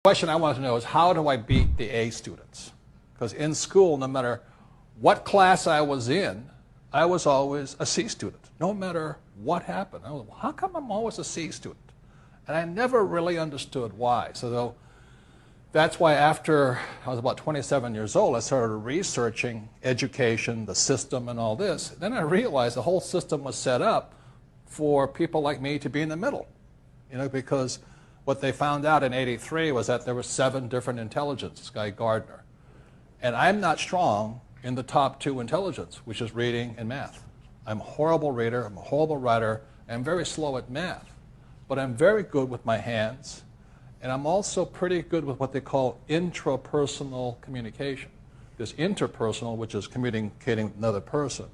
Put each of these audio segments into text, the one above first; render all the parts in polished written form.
question I want to know is, how do I beat the A students? Because in school, no matter what class I was in, I was always a C student, no matter what happened. I was, how come I'm always a C student? And I never really understood why. So that's why after I was about 27 years old, I started researching education, the system, and all this. Then I realized the whole system was set up for people like me to be in the middle, because what they found out in '83 was that there were 7 different intelligences, Guy Gardner. And I'm not strong in the top 2 intelligence, which is reading and math. I'm a horrible reader, I'm a horrible writer, and I'm very slow at math. But I'm very good with my hands, and I'm also pretty good with what they call intrapersonal communication. There's interpersonal, which is communicating with another person.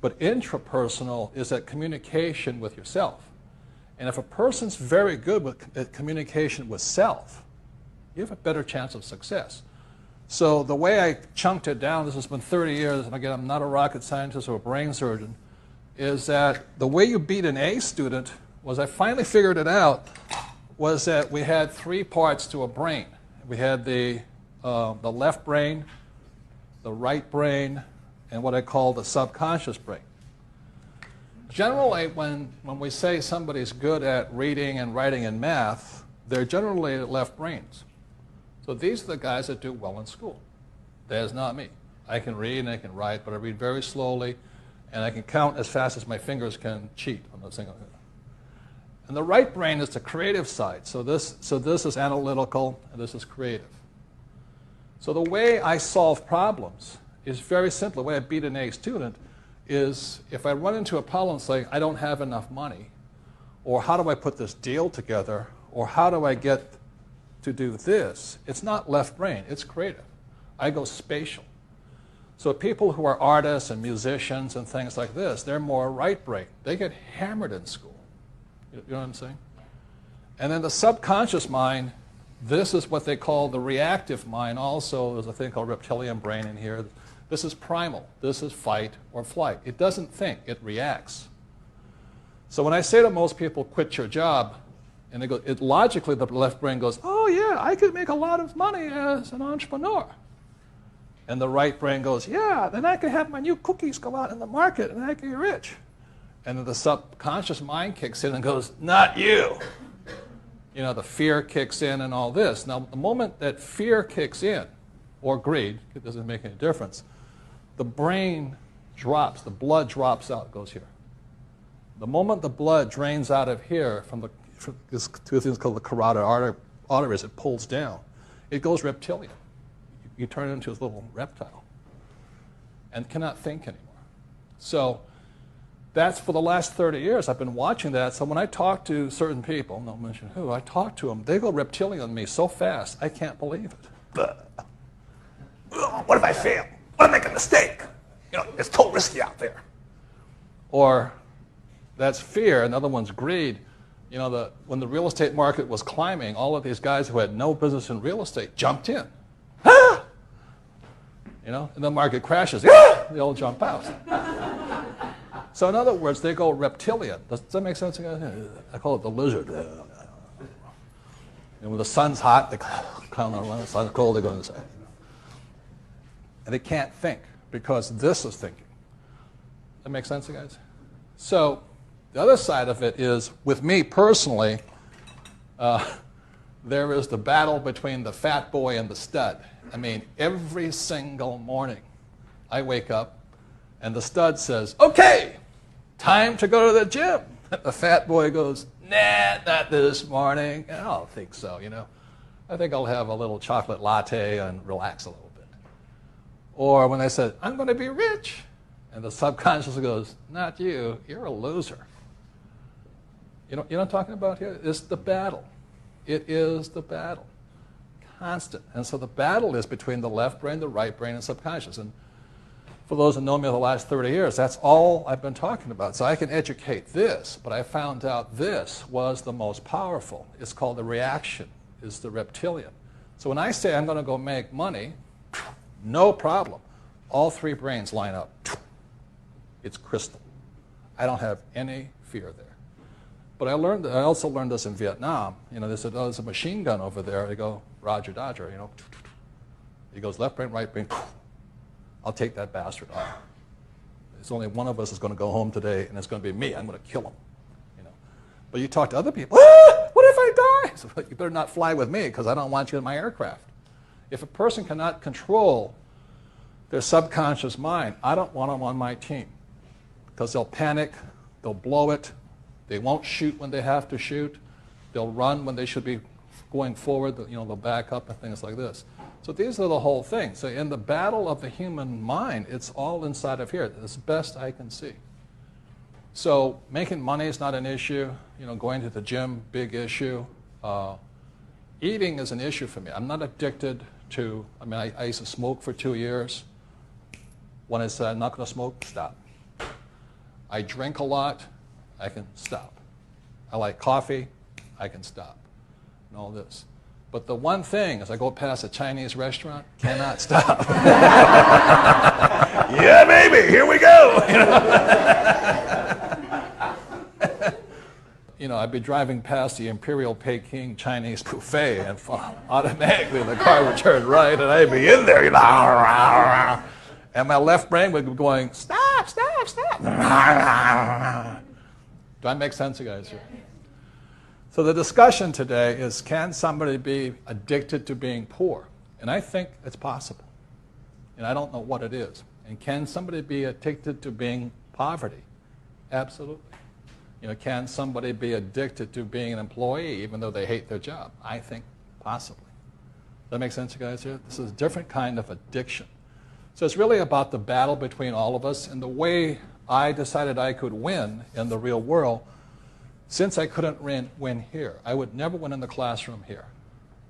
But intrapersonal is that communication with yourself. And if a person's very good at communication with self, you have a better chance of success. So the way I chunked it down, this has been 30 years, and again, I'm not a rocket scientist or a brain surgeon, is that the way you beat an A student was, I finally figured it out, was that we had 3 parts to a brain. We had the left brain, the right brain, and what I call the subconscious brain. Generally, when we say somebody's good at reading and writing and math, they're generally left brains. So these are the guys that do well in school. That is not me. I can read and I can write, but I read very slowly, and I can count as fast as my fingers can cheat on the single. And the right brain is the creative side. So this is analytical, and this is creative. So the way I solve problems is very simple. The way I beat an A student is, if I run into a problem saying, I don't have enough money, or how do I put this deal together, or how do I get to do this, it's not left brain, it's creative. I go spatial. So people who are artists and musicians and things like this, they're more right brain. They get hammered in school. You know what I'm saying? And then the subconscious mind, this is what they call the reactive mind also. There's a thing called reptilian brain in here. This is primal. This is fight or flight. It doesn't think, it reacts. So when I say to most people, quit your job, and they go, logically the left brain goes, oh yeah, I could make a lot of money as an entrepreneur. And the right brain goes, yeah, then I could have my new cookies go out in the market and I could be rich. And then the subconscious mind kicks in and goes, not you. The fear kicks in and all this. Now, the moment that fear kicks in, or greed, it doesn't make any difference, the brain drops, the blood drops out, goes here. The moment the blood drains out of here from these 2 things called the carotid arteries, it pulls down. It goes reptilian. You turn it into a little reptile and cannot think anymore. So that's, for the last 30 years, I've been watching that. So when I talk to certain people, don't mention who, I talk to them, they go reptilian on me so fast, I can't believe it. What if I fail? What if I make a mistake? It's too risky out there. Or that's fear. Another one's greed. When the real estate market was climbing, all of these guys who had no business in real estate jumped in. Ah! And the market crashes. Ah! They all jump out. So in other words, they go reptilian. Does that make sense? I call it the lizard. And when the sun's hot, they climb around. When the sun's cold, they go inside. And they can't think because this is thinking. That make sense, you guys? So the other side of it is, with me personally, there is the battle between the fat boy and the stud. I mean, every single morning I wake up and the stud says, okay, time to go to the gym. The fat boy goes, nah, not this morning. I don't think so, I think I'll have a little chocolate latte and relax a little bit. Or when I said, I'm going to be rich, and the subconscious goes, not you, you're a loser. You know what I'm talking about here? It's the battle. It is the battle. Constant. And so the battle is between the left brain, the right brain, and subconscious. And for those who know me over the last 30 years, that's all I've been talking about. So I can educate this, but I found out this was the most powerful. It's called the reaction, is the reptilian. So when I say I'm going to go make money, no problem. All 3 brains line up. It's crystal. I don't have any fear there. But I also learned this in Vietnam. They said, "Oh, there's a machine gun over there." I go, "Roger, Dodger." He goes, "Left brain, right brain. I'll take that bastard off. There's only one of us is going to go home today, and it's going to be me. I'm going to kill him." But you talk to other people. What if I die? So you better not fly with me because I don't want you in my aircraft. If a person cannot control their subconscious mind, I don't want them on my team because they'll panic, they'll blow it, they won't shoot when they have to shoot, they'll run when they should be going forward, they'll back up and things like this. So these are the whole thing. So in the battle of the human mind, it's all inside of here, as best I can see. So making money is not an issue. Going to the gym, big issue. Eating is an issue for me. I'm not addicted to, I used to smoke for 2 years. When I said I'm not going to smoke, stop. I drink a lot, I can stop. I like coffee, I can stop. And all this. But the one thing, as I go past a Chinese restaurant, cannot stop. Yeah, baby, here we go. I'd be driving past the Imperial Peking Chinese buffet, and automatically the car would turn right, and I'd be in there, and my left brain would be going, "Stop, stop, stop." Do I make sense, you guys? Here? So the discussion today is, can somebody be addicted to being poor? And I think it's possible. And I don't know what it is. And can somebody be addicted to being poverty? Absolutely. Can somebody be addicted to being an employee even though they hate their job? I think possibly. Does that make sense, you guys here? This is a different kind of addiction. So it's really about the battle between all of us, and the way I decided I could win in the real world. Since I couldn't win here, I would never win in the classroom here.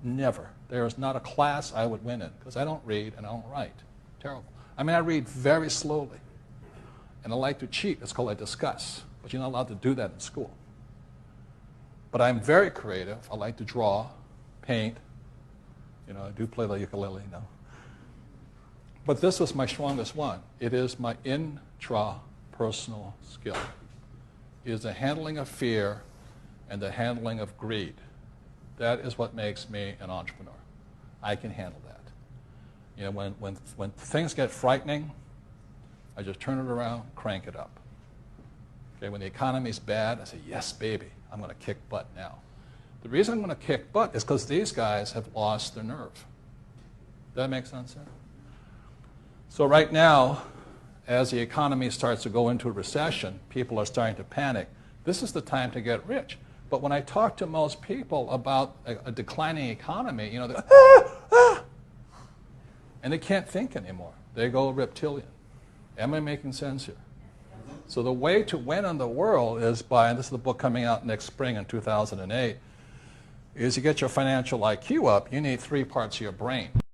Never. There is not a class I would win in because I don't read and I don't write. Terrible. I read very slowly. And I like to cheat. It's called I discuss. But you're not allowed to do that in school. But I'm very creative. I like to draw, paint. I do play the ukulele now. But this was my strongest one. It is my intrapersonal skill. It is the handling of fear and the handling of greed. That is what makes me an entrepreneur. I can handle that. When things get frightening, I just turn it around, crank it up. Okay, when the economy's bad, I say, "Yes, baby, I'm going to kick butt now." The reason I'm going to kick butt is because these guys have lost their nerve. Does that make sense? So right now, as the economy starts to go into a recession, people are starting to panic. This is the time to get rich. But when I talk to most people about a declining economy, and they can't think anymore. They go reptilian. Am I making sense here? So the way to win in the world is by, and this is the book coming out next spring in 2008, is you get your financial IQ up, you need 3 parts of your brain.